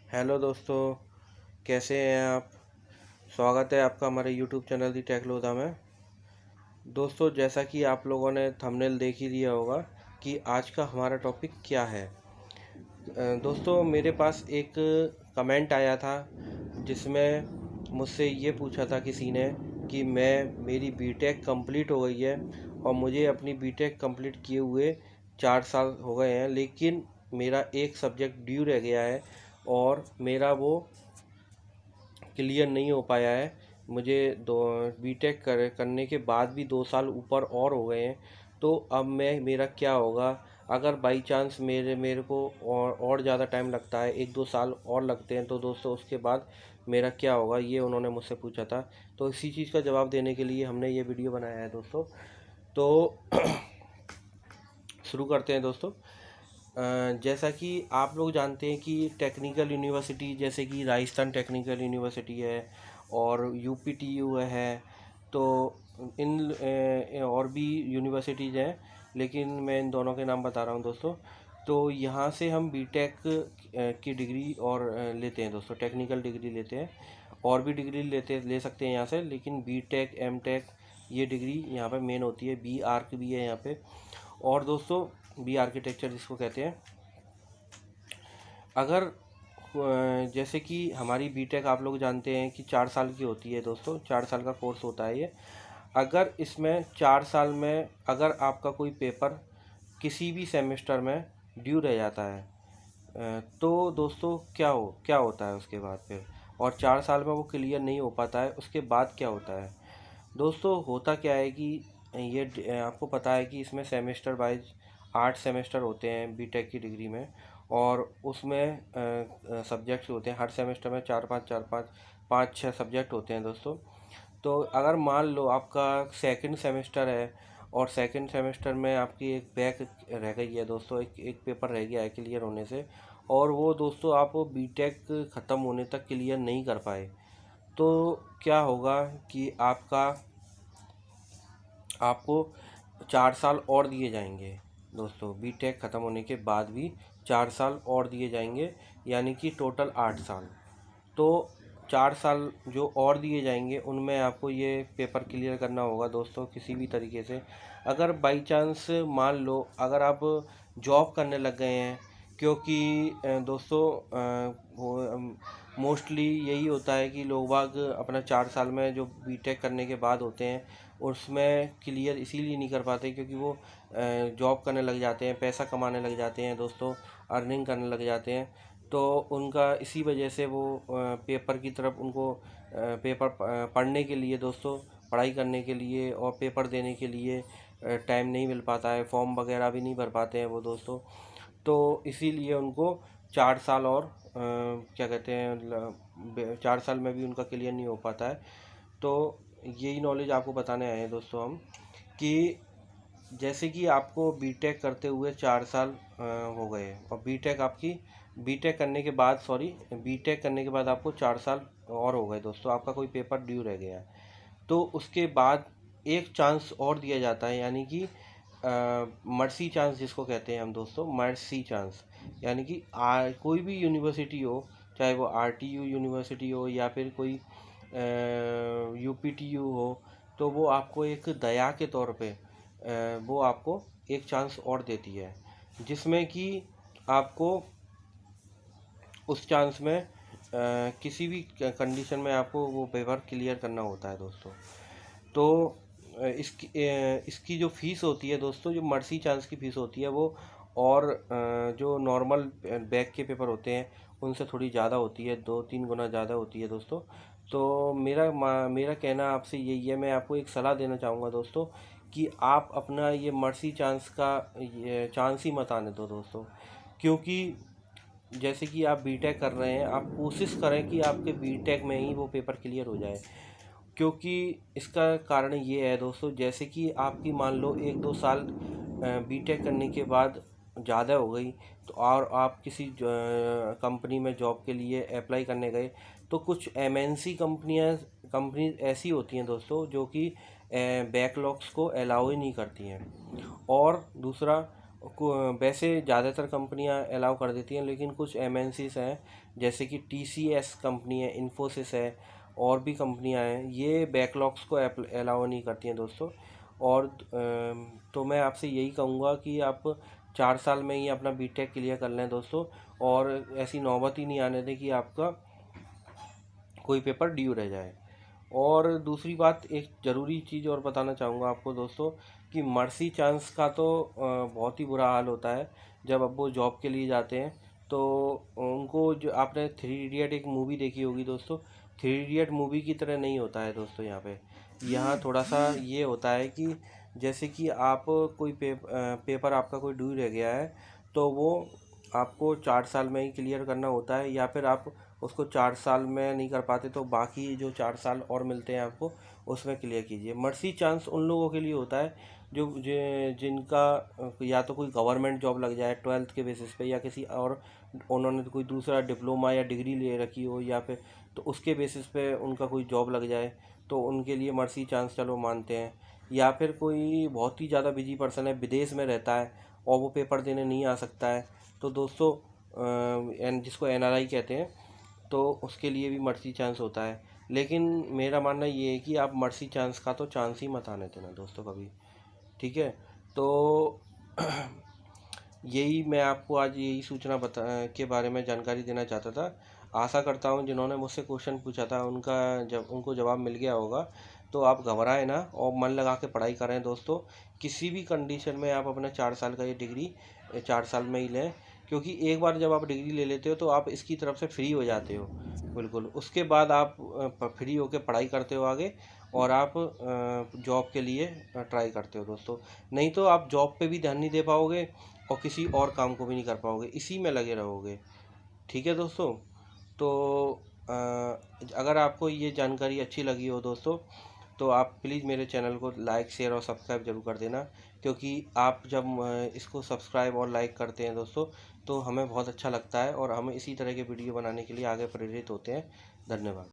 Hello दोस्तों, कैसे हैं आप। स्वागत है आपका हमारे यूट्यूब चैनल दी टेक लोधा में। दोस्तों, जैसा कि आप लोगों ने थंबनेल देख ही लिया होगा कि आज का हमारा टॉपिक क्या है। दोस्तों, मेरे पास एक कमेंट आया था जिसमें मुझसे ये पूछा था किसी ने कि मेरी बीटेक कंप्लीट हो गई है और मुझे अपनी बीटेक कंप्लीट किए हुए 4 साल हो गए हैं, लेकिन मेरा एक सब्जेक्ट ड्यू रह गया है और मेरा वो क्लियर नहीं हो पाया है। मुझे दो बीटेक करने के बाद भी 2 साल ऊपर और हो गए हैं। तो अब मेरा क्या होगा अगर बाई चांस मेरे को और ज़्यादा टाइम लगता है, 1-2 साल और लगते हैं, तो दोस्तों उसके बाद मेरा क्या होगा, ये उन्होंने मुझसे पूछा था। तो इसी चीज़ का जवाब देने के लिए हमने ये वीडियो बनाया है दोस्तों। तो शुरू करते हैं दोस्तों। जैसा कि आप लोग जानते हैं कि टेक्निकल यूनिवर्सिटी जैसे कि राजस्थान टेक्निकल यूनिवर्सिटी है और यूपीटीयू है। तो इन और भी यूनिवर्सिटीज़ हैं, लेकिन मैं इन दोनों के नाम बता रहा हूँ दोस्तों। तो यहाँ से हम बीटेक की डिग्री और लेते हैं दोस्तों, टेक्निकल डिग्री लेते हैं। और भी डिग्री ले सकते हैं यहाँ से, लेकिन बीटेक एमटेक ये डिग्री यहाँ पे मेन होती है। बी आर्क भी है यहाँ पे। और दोस्तों, बी आर्किटेक्चर जिसको कहते हैं। अगर जैसे कि हमारी बीटेक आप लोग जानते हैं कि 4 साल की होती है दोस्तों, 4 साल का कोर्स होता है ये। अगर इसमें 4 साल में अगर आपका कोई पेपर किसी भी सेमेस्टर में ड्यू रह जाता है, तो दोस्तों क्या होता है उसके बाद फिर, और 4 साल में वो क्लियर नहीं हो पाता है, उसके बाद क्या होता है दोस्तों। होता क्या है कि ये आपको पता है कि इसमें सेमेस्टर वाइज 8 सेमेस्टर होते हैं बीटेक की डिग्री में। और उसमें सब्जेक्ट्स होते हैं, हर सेमेस्टर में 4-5 5-6 सब्जेक्ट होते हैं दोस्तों। तो अगर मान लो आपका सेकंड सेमेस्टर है और सेकंड सेमेस्टर में आपकी एक बैक रह गई है दोस्तों, एक पेपर रह गया है क्लियर होने से, और वो दोस्तों आप बीटेक ख़त्म होने तक क्लियर नहीं कर पाए, तो क्या होगा कि आपको 4 साल और दिए जाएंगे दोस्तों। बीटेक ख़त्म होने के बाद भी 4 साल और दिए जाएंगे, यानी कि टोटल 8 साल। तो 4 साल जो और दिए जाएंगे उनमें आपको ये पेपर क्लियर करना होगा दोस्तों किसी भी तरीके से। अगर बाई चांस मान लो अगर आप जॉब करने लग गए हैं, क्योंकि दोस्तों मोस्टली यही होता है कि लोग बाग अपना 4 साल में जो बीटेक करने के बाद होते हैं उसमें क्लियर इसीलिए नहीं कर पाते क्योंकि वो जॉब करने लग जाते हैं, पैसा कमाने लग जाते हैं दोस्तों, अर्निंग करने लग जाते हैं। तो उनका इसी वजह से वो पेपर की तरफ उनको पेपर पढ़ने के लिए दोस्तों, पढ़ाई करने के लिए और पेपर देने के लिए टाइम नहीं मिल पाता है, फॉर्म वगैरह भी नहीं भर पाते हैं वो दोस्तों। तो इसीलिए उनको 4 साल और क्या कहते हैं 4 साल में भी उनका क्लियर नहीं हो पाता है। तो यही नॉलेज आपको बताने आए हैं दोस्तों हम, कि जैसे कि आपको बीटेक करते हुए 4 साल हो गए और बीटेक करने के बाद आपको 4 साल और हो गए दोस्तों, आपका कोई पेपर ड्यू रह गया है, तो उसके बाद एक चांस और दिया जाता है, यानी कि मर्सी चांस जिसको कहते हैं हम दोस्तों, मर्सी चांस। यानी कि कोई भी यूनिवर्सिटी हो, चाहे वो आरटीयू यूनिवर्सिटी हो या फिर कोई यूपीटीयू हो, तो वो आपको एक दया के तौर पे वो आपको एक चांस और देती है, जिसमें कि आपको उस चांस में किसी भी कंडीशन में आपको वो पेपर क्लियर करना होता है दोस्तों। तो इसकी जो फ़ीस होती है दोस्तों, जो मर्सी चांस की फ़ीस होती है वो और जो नॉर्मल बैक के पेपर होते हैं उनसे थोड़ी ज़्यादा होती है, 2-3 गुना ज़्यादा होती है दोस्तों। तो मेरा कहना आपसे यही है, मैं आपको एक सलाह देना चाहूँगा दोस्तों कि आप अपना ये मर्सी चांस का ये चांस ही मत आने दो दोस्तों। क्योंकि जैसे कि आप बीटेक कर रहे हैं, आप कोशिश करें कि आपके बीटेक में ही वो पेपर क्लियर हो जाए। क्योंकि इसका कारण ये है दोस्तों, जैसे कि आपकी मान लो 1-2 साल बीटेक करने के बाद ज़्यादा हो गई, तो और आप किसी कंपनी में जॉब के लिए अप्लाई करने गए, तो कुछ एमएनसी कंपनी ऐसी होती हैं दोस्तों जो कि बैकलॉग्स को अलाउ ही नहीं करती हैं। और दूसरा, वैसे ज़्यादातर कंपनियां अलाउ कर देती हैं, लेकिन कुछ एमएनसीज हैं जैसे कि टीसीएस कंपनी है, इन्फोसिस है, और भी कंपनियां हैं, ये बैकलॉग्स को अलाउ नहीं करती हैं दोस्तों। और तो मैं आपसे यही कहूँगा कि आप 4 साल में ही अपना बीटेक क्लियर कर लें दोस्तों, और ऐसी नौबत ही नहीं आने दें कि आपका कोई पेपर ड्यू रह जाए। और दूसरी बात, एक ज़रूरी चीज़ और बताना चाहूँगा आपको दोस्तों, कि मर्सी चांस का तो बहुत ही बुरा हाल होता है जब अब वो जॉब के लिए जाते हैं। तो उनको, जो आपने थ्री इडियट एक मूवी देखी होगी दोस्तों, थ्री इडियट मूवी की तरह नहीं होता है दोस्तों। यहाँ थोड़ा सा ये होता है कि जैसे कि आप कोई पेपर आपका कोई ड्यू रह गया है, तो वो आपको 4 साल में ही क्लियर करना होता है, या फिर आप उसको 4 साल में नहीं कर पाते तो बाकी जो 4 साल और मिलते हैं आपको, उसमें क्लियर कीजिए। मर्सी चांस उन लोगों के लिए होता है जिनका या तो कोई गवर्नमेंट जॉब लग जाए 12th के बेसिस पे, या किसी और उन्होंने तो कोई दूसरा डिप्लोमा या डिग्री ले रखी हो, या फिर तो उसके बेसिस पे उनका कोई जॉब लग जाए, तो उनके लिए मर्सी चांस चलो मानते हैं। या फिर कोई बहुत ही ज़्यादा बिजी पर्सन है, विदेश में रहता है और वो पेपर देने नहीं आ सकता है, तो दोस्तों जिसको एनआरआई कहते हैं, तो उसके लिए भी मर्सी चांस होता है। लेकिन मेरा मानना ये है कि आप मर्सी चांस का तो चांस ही मत आने देना दोस्तों कभी। ठीक है। तो यही मैं आपको आज यही सूचना के बारे में जानकारी देना चाहता था। आशा करता हूँ जिन्होंने मुझसे क्वेश्चन पूछा था उनका जब उनको जवाब मिल गया होगा। तो आप घबराएं ना और मन लगा के पढ़ाई करें दोस्तों। किसी भी कंडीशन में आप अपना 4 साल का ये डिग्री 4 साल में ही लें, क्योंकि एक बार जब आप डिग्री ले लेते हो तो आप इसकी तरफ से फ्री हो जाते हो बिल्कुल। उसके बाद आप फ्री होकर पढ़ाई करते हो आगे, और आप जॉब के लिए ट्राई करते हो दोस्तों। नहीं तो आप जॉब पे भी ध्यान नहीं दे पाओगे और किसी और काम को भी नहीं कर पाओगे, इसी में लगे रहोगे। ठीक है दोस्तों। तो अगर आपको ये जानकारी अच्छी लगी हो दोस्तों, तो आप प्लीज़ मेरे चैनल को लाइक शेयर और सब्सक्राइब जरूर कर देना, क्योंकि आप जब इसको सब्सक्राइब और लाइक करते हैं दोस्तों, तो हमें बहुत अच्छा लगता है और हम इसी तरह के वीडियो बनाने के लिए आगे प्रेरित होते हैं। धन्यवाद।